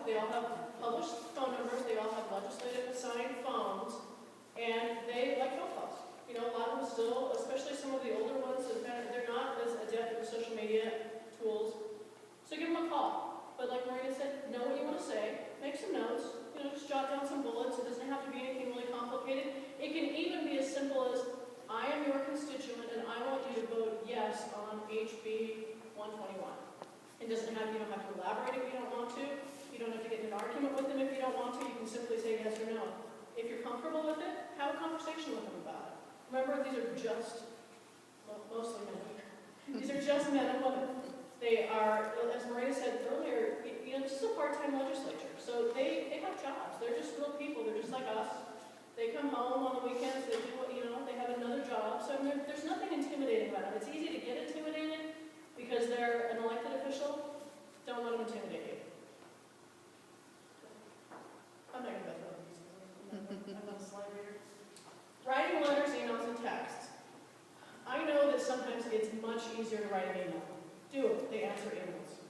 they all have published phone numbers, they all have legislative assigned phones, and they like phone calls. You know, a lot of them still, especially some of the older ones, they're not as adept with social media tools. So give them a call. But like Marina said, know what you want to say, make some notes, you know, just jot down some bullets. It doesn't have to be anything really complicated. It can even be as simple as, I am your constituent and I want you to vote yes on HB 121. It doesn't have, you don't have to elaborate if you don't want to. You don't have to get in an argument with them if you don't want to. You can simply say yes or no. If you're comfortable with it, have a conversation with them about it. Remember, these are just, well, mostly men. These are just men and women. They are, as Maria said earlier, you know, this is a part-time legislature. So they have jobs. They're just real people. They're just like us. They come home on the weekends. They do what, you know, they have another job. So I mean, there's nothing intimidating about them. It's easy to get intimidated because they're an elected official. Don't let them intimidate you. I'm not going to bet those. I'm not a slide reader. Writing letters, emails, and texts. I know that sometimes it's much easier to write an email. Do it. They answer emails.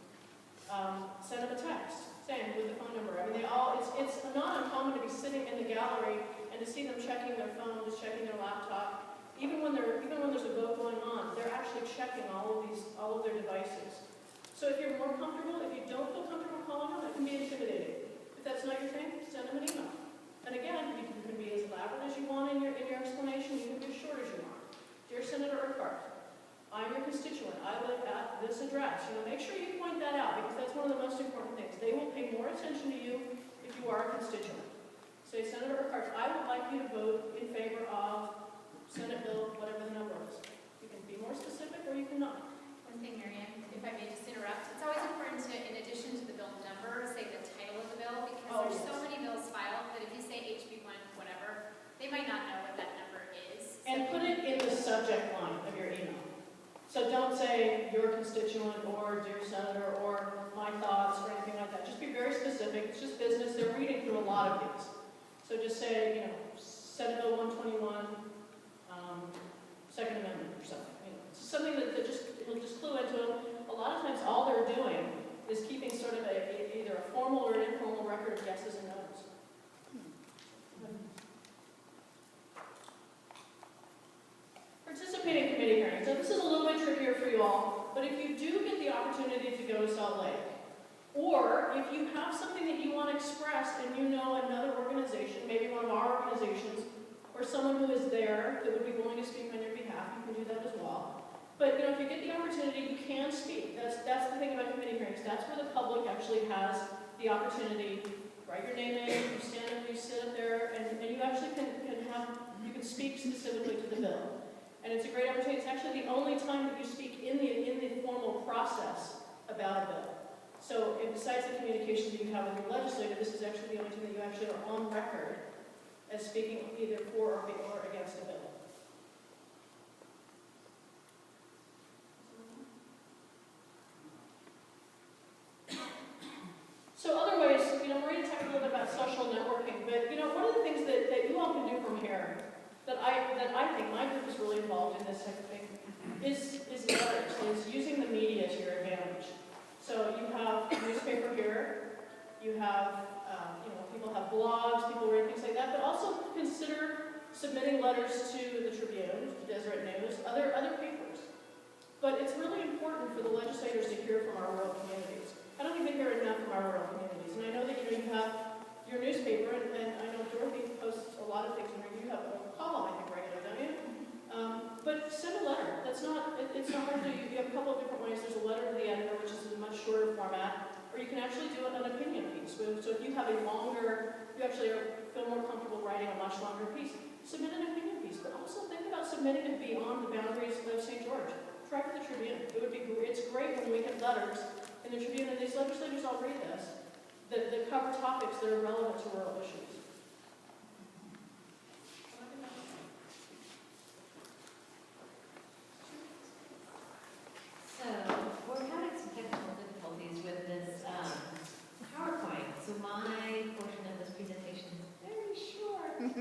Send them a text. Same with the phone number. I mean, they all. It's not uncommon to be sitting in the gallery and to see them checking their phone, just checking their laptop. Even when there's a vote going on, they're actually checking all of their devices. So if you're more comfortable, if you don't feel comfortable calling them, it can be intimidating. If that's not your thing, send them an email. And again, you can be as elaborate as you want in your explanation. You can be as short as you want. Dear Senator Urquhart, I'm your constituent. I live at this address. You know, make sure you point that out because that's one of the most important things. They will pay more attention to you if you are a constituent. Say, Senator Urquhart, I would like you to vote in favor of Senate Bill, whatever the number is. You can be more specific or you cannot. One thing, Marianne, if I may just interrupt, it's always important to, in addition to the bill number, say the title of the bill because there's so many bills filed that if you say HB1 whatever, they might not know what that number is. And put it in the subject line of your email. So don't say your constituent or dear senator or my thoughts or anything like that. Just be very specific. It's just business. They're reading through a lot of these. So just say, you know, Senate Bill 121, Second Amendment or something. You know, it's something that it'll just clue into them. A lot of times all they're doing is keeping sort of either a formal or an informal record of yeses and nos. Participate in committee hearings. Now this is a little bit trickier for you all, but if you do get the opportunity to go to Salt Lake, or if you have something that you want to express and you know another organization, maybe one of our organizations, or someone who is there that would be willing to speak on your behalf, you can do that as well. But you know, if you get the opportunity, you can speak. That's the thing about committee hearings. That's where the public actually has the opportunity. Write your name in, you stand up, you sit up there, and you actually you can speak specifically to the bill. And it's a great opportunity. It's actually the only time that you speak in the formal process about a bill. So besides the communication that you have with your legislator, this is actually the only time that you actually are on record as speaking either for or against a bill. So other ways, you know, Maria talked a little bit about social networking, but you know, one of the things that you all can do from here that I think my group is really involved in this type of thing is leverage, is using the media to your advantage. So you have a newspaper here, you have, you know, people have blogs, people write things like that, but also consider submitting letters to the Tribune, to Deseret News, other papers. But it's really important for the legislators to hear from our rural communities. I don't think they hear enough from our rural communities. And I know that you have your newspaper, and I know Dorothy posts a lot of things, and you have a column, I think, regularly, don't you? But send a letter. It's not hard to do. You have a couple of different ways. There's a letter to the editor, which is a much shorter format, or you can actually do an opinion piece. So if you have you actually feel more comfortable writing a much longer piece, submit an opinion piece. But also think about submitting it beyond the boundaries of St. George. Try for the Tribune. It's great when we get letters in the Tribune, and these legislators all read this, that cover topics that are relevant to rural issues. So, we're having some technical difficulties with this PowerPoint, so my portion of this presentation is very short. But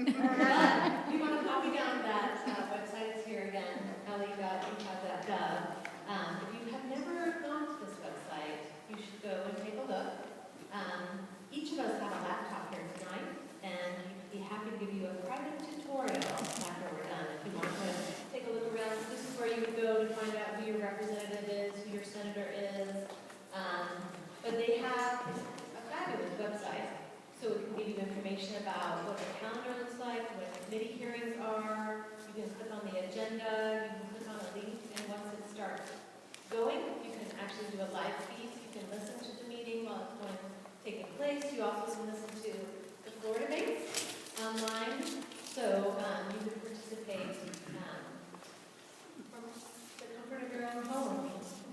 if you want to copy down that website, it's here again, le.utah.gov. If you have never gone to this website, you should go and take a look. have a fabulous website, so it can give you information about what the calendar looks like, when the committee hearings are. You can click on the agenda, you can click on a link, and once it starts going, you can actually do a live feed. You can listen to the meeting while it's going taking place. You also can listen to the floor debates online, so you can participate from the comfort of your own home.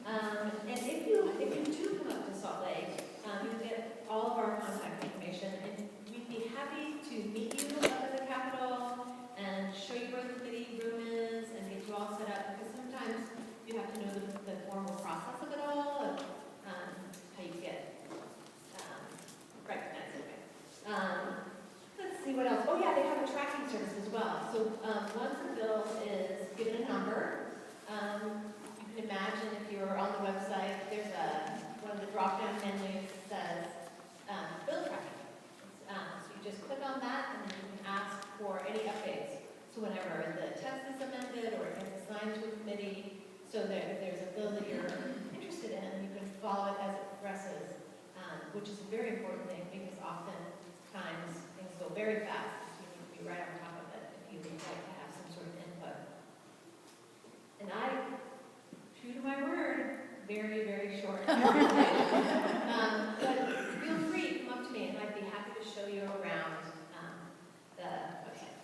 And if you do come up to Salt Lake, you can get all of our contact information, and we'd be happy to meet you up at the Capitol and show you where the committee room is and get you all set up, because sometimes you have to know the formal process of it all, and how you get recognized. Let's see what else. Oh yeah, they have a tracking service as well. So once a bill is given a number, you can imagine if you're on the website, there's one of the drop-down menus says bill tracking. So you just click on that, and then you can ask for any updates. So whenever the text is amended or it gets assigned to a committee, so that if there's a bill that you're interested in, you can follow it as it progresses, which is a very important thing, because oftentimes things go very fast. So you need to be right on top of it if you would like to have some sort of input. And I, true to my word, very, very short. But feel free to come up to me, and I'd be happy to show you around the website.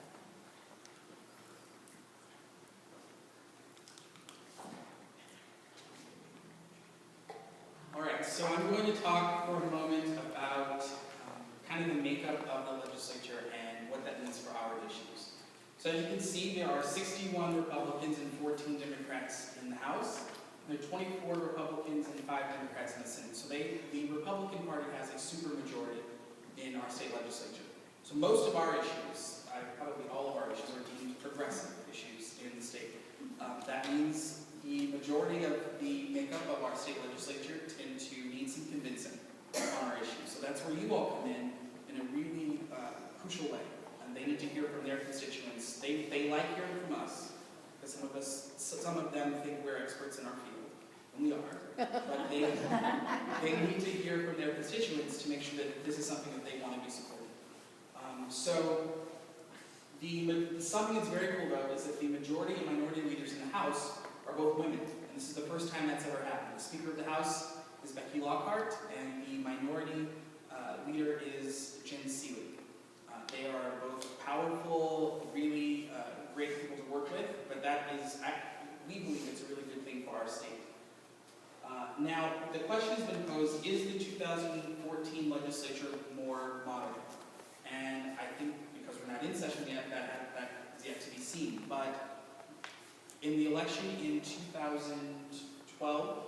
All right, so I'm going to talk for a moment about kind of the makeup of the legislature and what that means for our issues. So as you can see, there are 61 Republicans and 14 Democrats in the House. There are 24 Republicans and 5 Democrats in the Senate. So the Republican Party has a supermajority in our state legislature. So most of our issues, probably all of our issues, are deemed progressive issues in the state. That means the majority of the makeup of our state legislature tend to need some convincing on our issues. So that's where you all come in a really crucial way. And they need to hear from their constituents. They like hearing from us, because some of them think we're experts in our field, and we are. But they need to hear from their constituents to make sure that this is something that they want to be supporting. Something that's very cool, though, is that the majority and minority leaders in the House are both women. And this is the first time that's ever happened. The Speaker of the House is Becky Lockhart, and the minority leader is Jen Seeley. They are both powerful, really great people to work with, but we believe it's a really good thing for our state. Now, the question has been posed, is the 2014 legislature more moderate? And I think, because we're not in session yet, that is yet to be seen. But in the election in 2012,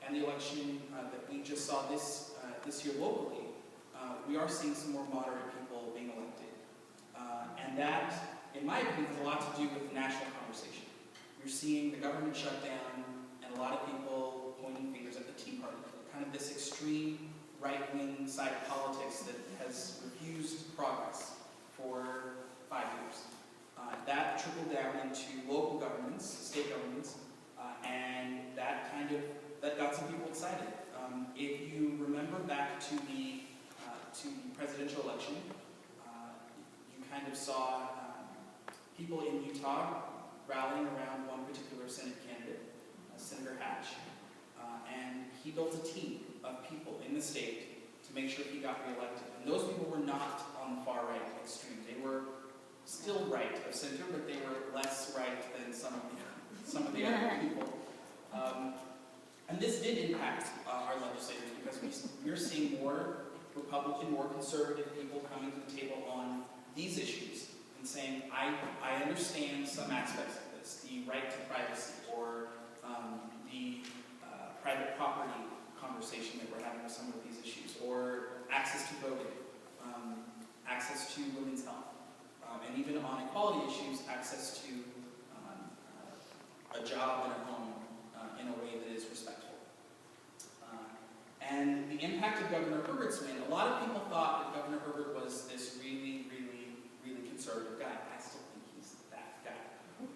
and the election that we just saw this year locally, we are seeing some more moderate people being elected. And that, in my opinion, has a lot to do with the national conversation. You're seeing the government shut down, and a lot of people pointing fingers at the Tea Party. Kind of this extreme right-wing side of politics that has refused progress for 5 years. That trickled down into local governments, state governments, and that got some people excited. If you remember back to the presidential election, you kind of saw people in Utah rallying around one particular Senate candidate, Senator Hatch, and he built a team of people in the state to make sure he got reelected. And those people were not on the far right extreme. They were still right of center, but they were less right than some of the other people. And this did impact our legislators, because we're seeing more Republican, more conservative people coming to the table on these issues and saying, I understand some aspects of this, the right to privacy, or the private property conversation that we're having with some of these issues, or access to voting, access to women's health, and even on equality issues, access to a job and a home in a way that is respectful. And the impact of Governor Herbert's win, a lot of people thought that Governor Herbert was this really, really, really conservative guy. I still think he's that guy.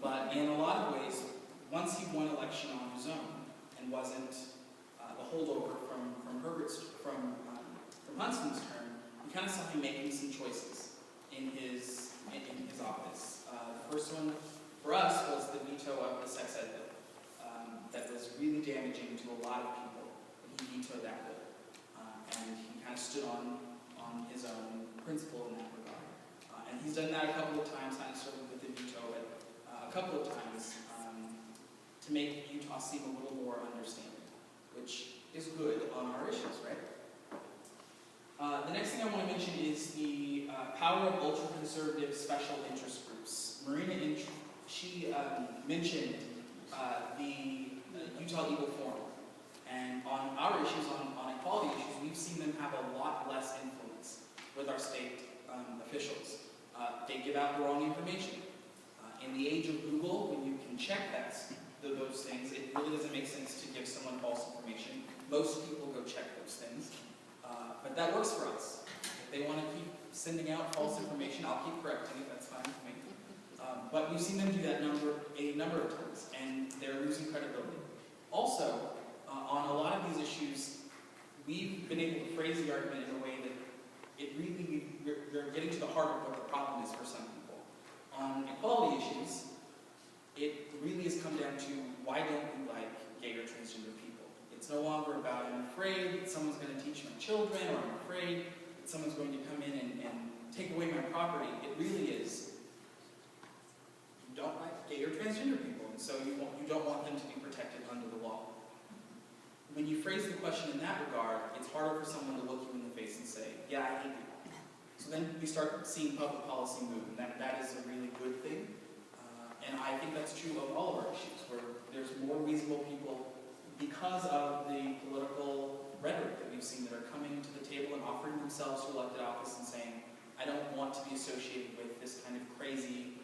But in a lot of ways, once he won election on his own and wasn't a holdover from Huntsman's term, we kind of saw him making some choices in his office. The first one for us was the veto of the sex ed bill. That was really damaging to a lot of people. He vetoed that bill. And he kind of stood on his own principle in that regard. And he's done that a couple of times, not necessarily with the veto, but a couple of times to make Utah seem a little more understanding, which is good on our issues, right? The next thing I want to mention is the power of ultra-conservative special interest groups. Marina, she mentioned the Utah Legal Forum. And on our issues, on equality issues, we've seen them have a lot less influence with our state officials. They give out the wrong information. In the age of Google, when you can check those things, it really doesn't make sense to give someone false information. Most people go check those things. But that works for us. If they want to keep sending out false information, I'll keep correcting it. That's fine with me. But we've seen them do that a number of times, and they're losing credibility. Also, on a lot of these issues, we've been able to phrase the argument in a way that it really, we're getting to the heart of what the problem is for some people. On equality issues, it really has come down to why don't we like gay or transgender people? It's no longer about I'm afraid that someone's going to teach my children, or I'm afraid that someone's going to come in and take away my property. It really is, you don't like gay or transgender people, and so you don't want them to be protected under the law. When you phrase the question in that regard, it's harder for someone to look you in the face and say, yeah, I hate you. So then we start seeing public policy move, and that is a really good thing. And I think that's true of all of our issues, where there's more reasonable people because of the political rhetoric that we've seen that are coming to the table and offering themselves to elected office and saying, I don't want to be associated with this kind of crazy,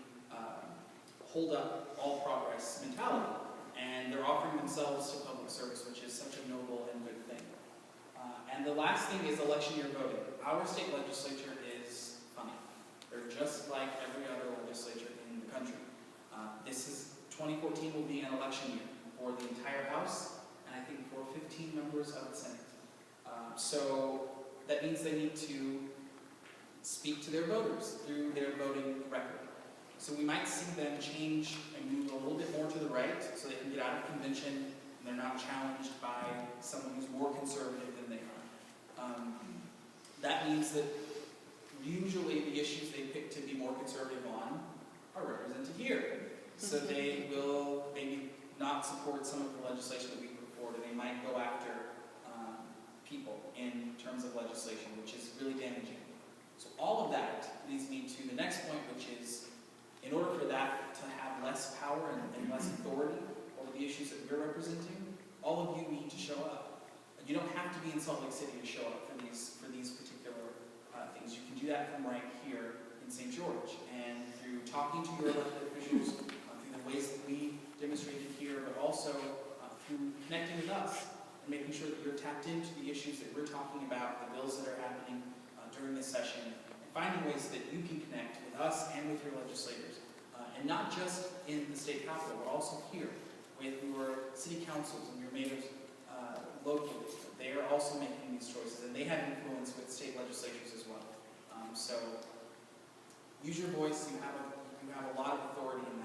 hold up all progress mentality. And they're offering themselves to public service, which is such a noble and good thing. And the last thing is election year voting. Our state legislature is funny. They're just like every other legislature in the country. 2014 will be an election year for the entire House, and I think for 15 members of the Senate. So that means they need to speak to their voters through their voting record. So we might see them change and move a little bit more to the right so they can get out of convention and they're not challenged by someone who's more conservative than they are. That means that usually the issues they pick to be more conservative on are represented here. So they will maybe not support some of the legislation that we put forward, and they might go after people in terms of legislation, which is really damaging. So all of that leads me to the next point, which is in order for that to have less power and less authority over the issues that we're representing, all of you need to show up. You don't have to be in Salt Lake City to show up for these particular things. You can do that from right here in St. George, and through talking to your elected officials, through the ways that we demonstrated here, but also through connecting with us and making sure that you're tapped into the issues that we're talking about, the bills that are happening during this session, and finding ways that you can connect with us and with your legislators. And not just in the state capitol, but also here with your city councils and your mayors locally. They are also making these choices, and they have influence with state legislatures as well. So use your voice. You have a lot of authority in